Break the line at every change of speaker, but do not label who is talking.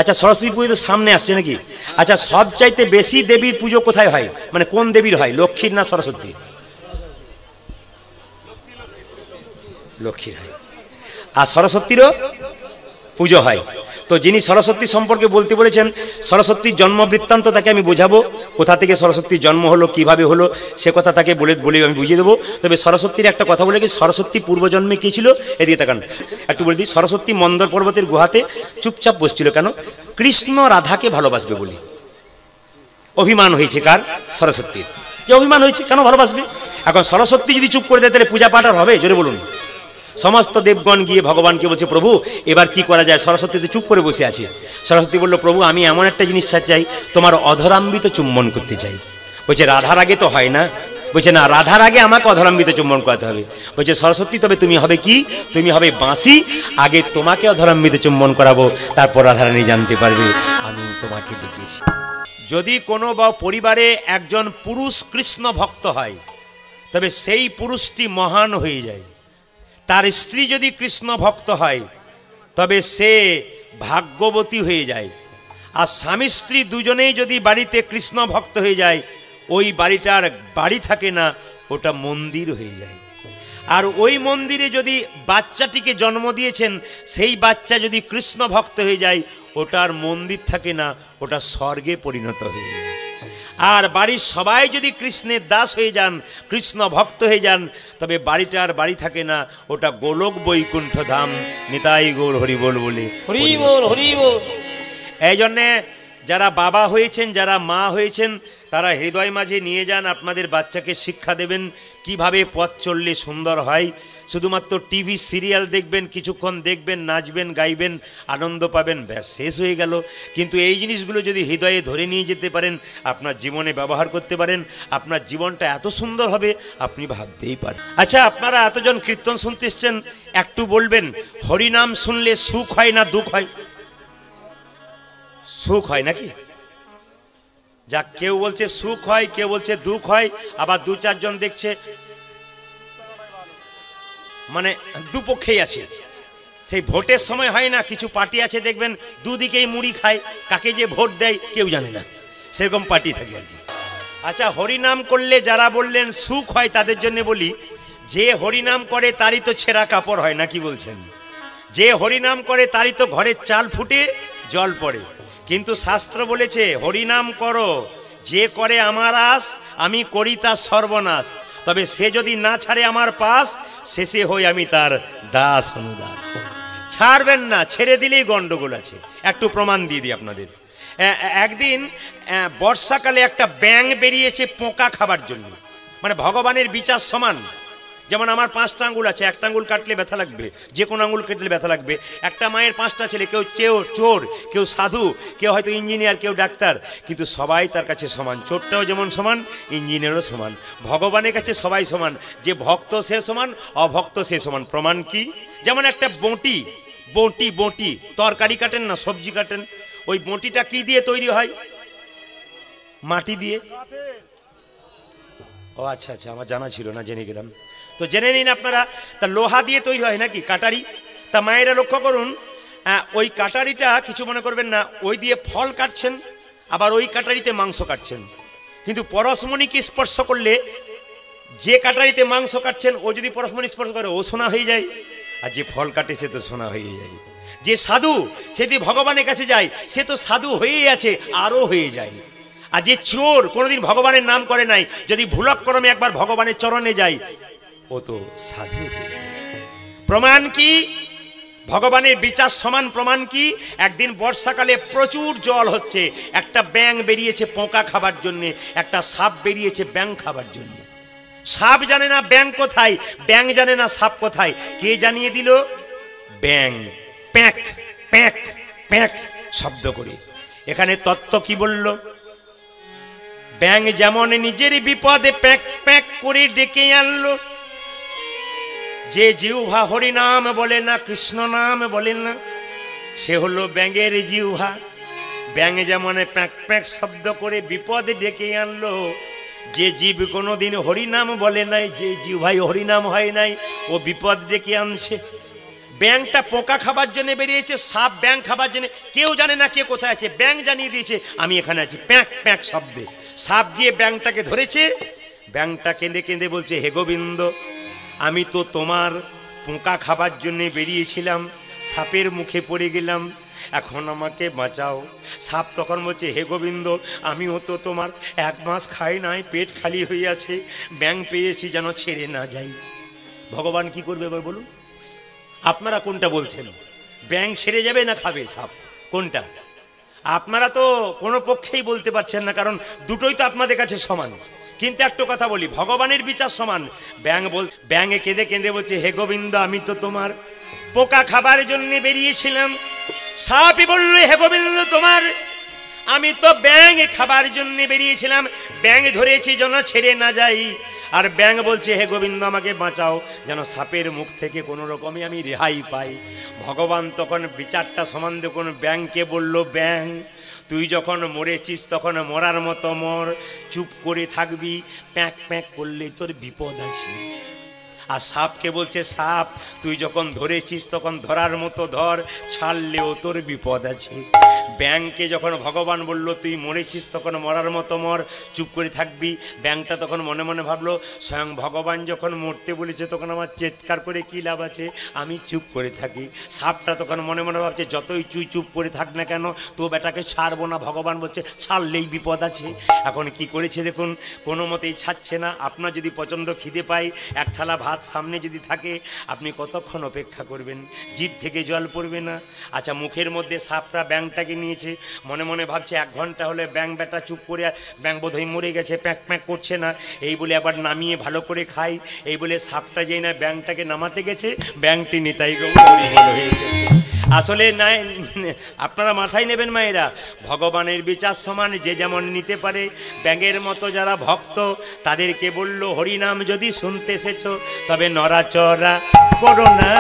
আচ্ছা, সরস্বতী পুজো তো সামনে আসছে নাকি? আচ্ছা, সবচাইতে বেশি দেবীর পুজো কোথায় হয়? মানে কোন দেবীর হয়, লক্ষ্মীর না সরস্বতী? লক্ষ্মীর হয়। আর সরস্বতীরও পুজো হয়। তো যিনি সরস্বতী সম্পর্কে বলতে বলেছেন, সরস্বতীর জন্ম বৃত্তান্ত তাকে আমি বোঝাবো, কোথা থেকে সরস্বতীর জন্ম হলো, কিভাবে হলো, সে কথা তাকে বলে আমি বুঝিয়ে দেবো। তবে সরস্বতীর একটা কথা বলে কি, সরস্বতী পূর্বজন্মে কী ছিল, এদিকে তাকান একটু বলে দিই। সরস্বতী মন্দর পর্বতের গুহাতে চুপচাপ বসছিল কেন? কৃষ্ণ রাধাকে ভালোবাসবে বলে। অভিমান হয়েছে কার? সরস্বতীর। যে অভিমান হয়েছে, কেন ভালোবাসবে? এখন সরস্বতী যদি চুপ করে দেয় তাহলে পূজা পাঠ আর হবে? জোরে বলুন। সমস্ত দেবগণ গিয়ে ভগবানকে বলছে, প্রভু এবার কি করা যায়? সরস্বতী তো চুপ করে বসে আছে। সরস্বতী বলল, প্রভু আমি এমন একটা জিনিস চাই, তোমার অধরাম্বিত চুম্বন করতে চাই। বলছে রাধার আগে তো হয় না। বলছে না, রাধার আগে আমাকে অধরাম্বিত চুম্বন করতে হবে। বলছে সরস্বতী, তবে তুমি হবে কি? তুমি হবে বাঁশি। আগে তোমাকে অধরাম্বিত চুম্বন করাবো, তারপর রাধারানী জানতে পারবে আমি তোমাকে ডেকেছি। যদি কোনো পরিবারে একজন পুরুষ কৃষ্ণ ভক্ত হয়, তবে সেই পুরুষটি মহান হয়ে যায়। তার স্ত্রী যদি কৃষ্ণ ভক্ত হয়, তবে সে ভাগ্যবতী হয়ে যায়। আর স্বামী স্ত্রী দুজনেই যদি বাড়িতে কৃষ্ণ ভক্ত হয়ে যায়, ওই বাড়িটার বাড়ি থাকে না, ওটা মন্দির হয়ে যায়। আর ওই মন্দিরে যদি বাচ্চাটিকে জন্ম দিয়েছেন, সেই বাচ্চা যদি কৃষ্ণ ভক্ত হয়ে যায়, ওটার মন্দির থাকে না, ওটা স্বর্গে পরিণত হয়ে যায়। আর বাড়ির সবাই যদি কৃষ্ণের দাস হয়ে যান, কৃষ্ণ ভক্ত হয়ে যান, তবে বাড়িটার বাড়ি থাকে না, ওটা গোলক বৈকুণ্ঠ ধাম। নিতাই গৌর হরি বল বলে
হরি বল, হরি বল।
এই জন্যে যারা বাবা হয়েছেন, যারা মা হয়েছেন, তারা হৃদয় মাঝে নিয়ে যান, আপনাদের বাচ্চাকে শিক্ষা দেবেন কিভাবে পথ চললে সুন্দর হয়। শুধুমাত্র টিভি সিরিয়াল দেখবেন, কিছুক্ষণ দেখবেন, নাচবেন, গাইবেন, আনন্দ পাবেন, ব্যাস শেষ হয়ে গেল। কিন্তু এই জিনিসগুলো যদি হৃদয়ে ধরে নিয়ে যেতে পারেন, আপনার জীবনে ব্যবহার করতে পারেন, আপনার জীবনটা এত সুন্দর হবে আপনি ভাবতেই পারেন। আচ্ছা, আপনারা এতজন কীর্তন শুনতে এসছেন, একটু বলবেন হরিনাম শুনলে সুখ হয় না দুঃখ হয়? সুখ হয় নাকি? যা কেউ বলছে সুখ হয়, কেউ বলছে দুঃখ হয়, আবার দু চারজন দেখছে মানে দুপক্ষেই আছে। সেই ভোটের সময় হয় না, কিছু পার্টি আছে দেখবেন দুদিকেই মুড়ি খায়, কাকে যে ভোট দেয় কেউ জানে না, সেরকম পার্টি থাকে আর কি। আচ্ছা, হরিনাম করলে যারা বললেন সুখ হয়, তাদের জন্য বলি, যে হরিনাম করে তারই তো ছেঁড়া কাপড় হয় না, কি বলছেন? যে হরিনাম করে তারই তো ঘরের চাল ফুটে জল পড়ে। কিন্তু শাস্ত্র বলেছে হরিনাম করো, যে করে আমার আস, আমি করি তার সর্বনাশ। তবে সে যদি না ছাড়ে আমার পাশ, শেষে হই আমি তার দাস অনুদাস। ছাড়বেন না, ছেড়ে দিলেই গন্ডগোল আছে। একটু প্রমাণ দিয়ে দিই আপনাদের। একদিন বর্ষাকালে একটা ব্যাঙ বেরিয়েছে পোকা খাবার জন্য। মানে ভগবানের বিচার সমান। যেমন আমার 5টা আঙ্গুল আছে, একটা আঙ্গুল কাটলে ব্যথা লাগবে, যে কোনো আঙ্গুল কাটলে ব্যথা লাগবে। একটা মায়ের 5টা ছেলে, কেউ চোর, কেউ সাধু, কেউ হয়তো ইঞ্জিনিয়ার, কেউ ডাক্তার, কিন্তু সবাই তার কাছে সমান। চোরটাও যেমন সমান, ইঞ্জিনিয়ারও সমান। ভগবানের কাছে সবাই সমান। যে ভক্ত সে সমান, অভক্ত সে সমান। প্রমাণ কি? যেমন একটা বঁটি তরকারি কাটেন না, সবজি কাটেন, ওই বঁটিটা কি দিয়ে তৈরি হয়? মাটি দিয়ে। ও আচ্ছা, আমার জানা ছিল না, জেনে গেলাম। তো জেনে নিন আপনারা, তা লোহা দিয়ে তৈরি হয় নাকি কাটারি? তা মায়েরা লক্ষ্য করুন, ওই কাটারিটা কিছু মনে করবেন না, ওই দিয়ে ফল কাটছেন, আবার ওই কাটারিতে মাংস কাটছেন। কিন্তু পরশমণিকে স্পর্শ করলে, যে কাটারিতে মাংস কাটছেন ও যদি পরশমণি স্পর্শ করে, ও সোনা হয়ে যায়। আর যে ফল কাটে সে তো সোনা হয়ে যায়। যে সাধু, সে যদি ভগবানের কাছে যায়, সে তো সাধু হয়েই আছে, আরও হয়ে যায়। আর যে চোর, কোনোদিন ভগবানের নাম করে নাই, যদি ভুলক্রমে একবার ভগবানের চরণে যায়, ও তো সাধু। প্রমাণ কি? ভগবানের বিচার সমান। প্রমাণ কি? একদিন বর্ষাকালে প্রচুর জল হচ্ছে, একটা ব্যাঙ বেরিয়েছে পোকা খাবার জন্য, একটা সাপ বেরিয়েছে ব্যাঙ খাবার জন্য। সাপ জানে না ব্যাঙ কোথায়, ব্যাঙ জানে না সাপ কোথায়। কে জানিয়ে দিল? ব্যাঙ। প্যাঁক প্যাঁক প্যাঁক শব্দ করে। এখানে তত্ত্ব কি বলল? ব্যাঙ যেমন নিজের বিপদে প্যাঁক প্যাঁক করে ডেকে আনলো, যে জিহ্বা হরিনাম বলে না, কৃষ্ণ নাম বলে না, সে হলো ব্যাঙের জিহ্বা। ব্যাঙ যেমন প্যাঁক প্যাঁক শব্দ করে বিপদে ডেকে আনলো, যে জীব কোনোদিন হরিনাম বলে নাই, যে জিহ্বাই হরিনাম হয় নাই, ও বিপদ ডেকে আনছে। ব্যাঙটা পোকা খাবার জন্য বেরিয়েছে, সাপ ব্যাঙ খাবার জন্য, কেউ জানে না কে কোথায় আছে, ব্যাঙ জানিয়ে দিয়েছে আমি এখানে আছি, প্যাঁক প্যাঁক শব্দে সাপ গিয়ে ব্যাঙটাকে ধরেছে। ব্যাঙটা কেঁদে কেঁদে বলছে, হে গোবিন্দ, আমি তো তোমার পোকা খাবার জন্য বেরিয়েছিলাম, সাপের মুখে পড়ে গেলাম, এখন আমাকে বাঁচাও। সাপ তখন বলছে, হে গোবিন্দ, আমিও তো তোমার 1 মাস খাই নাই, পেট খালি হয়ে আছে, ব্যাঙ পেয়েছি যেন ছেড়ে না যাই। ভগবান কি করবে এবার বলুন? আপনারা কোনটা বলছেন? ব্যাঙ ছেড়ে যাবে না খাবে সাপ, কোনটা? আপনারা তো কোনো পক্ষেই বলতে পারছেন না, কারণ দুটোই তো আপনাদের কাছে সমান। কিন্তু একটা কথা বলি, ভগবানের বিচার সমান। ব্যাঙে কেঁদে কেঁদে বলছে, হে গোবিন্দ, আমি তো তোমার পোকা খাবার জন্য বেরিয়েছিলাম। সাপই বলল, হে গোবিন্দ, তোমার আমি তো ব্যাঙ খাবার জন্য বেরিয়েছিলাম, ব্যাঙ ধরেছি যেন ছেড়ে না যাই। আর ব্যাঙ বলছে, হে গোবিন্দ, আমাকে বাঁচাও, যেন সাপের মুখ থেকে কোনো রকমে আমি রেহাই পাই। ভগবান তখন বিচারটা সমান দেখুন, ব্যাঙকে বলল, ব্যাঙ, তুই যখন মরেছিস তখন মরার মতো মর, চুপ করে থাকবি, প্যাঁক প্যাঁক করলেই তোর বিপদ আছে। আর সাপকে বলছে, সাপ, তুই যখন ধরেছিস তখন ধরার মতো ধর, ছাড়লেও তোর বিপদ আছে। ব্যাঙকে যখন ভগবান বলল, তুই মরেছিস তখন মরার মতো মর, চুপ করে থাকবি, ব্যাঙটা তখন মনে মনে ভাবলো, স্বয়ং ভগবান যখন মরতে বলেছে তখন আমার চিৎকার করে কী লাভ আছে, আমি চুপ করে থাকি। সাপটা তখন মনে মনে ভাবছে, যতই তুই চুপ করে থাক না কেন, তো বেটাকে ছাড়বো না, ভগবান বলছে ছাড়লেই বিপদ আছে। এখন কি করেছে দেখুন, কোনো মতেই ছাড়ছে না। আপনার যদি প্রচণ্ড খিদে পায়, 1 থালা ভাত সামনে যদি থাকে, আপনি কতক্ষণ অপেক্ষা করবেন? জিভ থেকে জল পড়বে না? আচ্ছা, মুখের মধ্যে সাপটা ব্যাঙটাকে নিয়েছে, মনে মনে ভাবছে 1 ঘন্টা হলে ব্যাঙ বেটা চুপ করে, ব্যাঙ বোধহয় মরে গেছে, প্যাঁক প্যাঁক করছে না, এই বলে আবার নামিয়ে ভালো করে খাই। এই বলে সাপটা যেই না ব্যাঙটাকে নামাতে গেছে, ব্যাঙটি নিতাই গৌর হয়ে গেছে। আসলে নাই, আপনারা মাথায় নেবেন মায়েরা, ভগবানের বিচার সমান, যে যেমন নিতে পারে। ব্যাঙের মতো যারা ভক্ত, তাদেরকে বলল, হরিনাম যদি শুনতে এসেছো তবে নড়াচড়া করো না।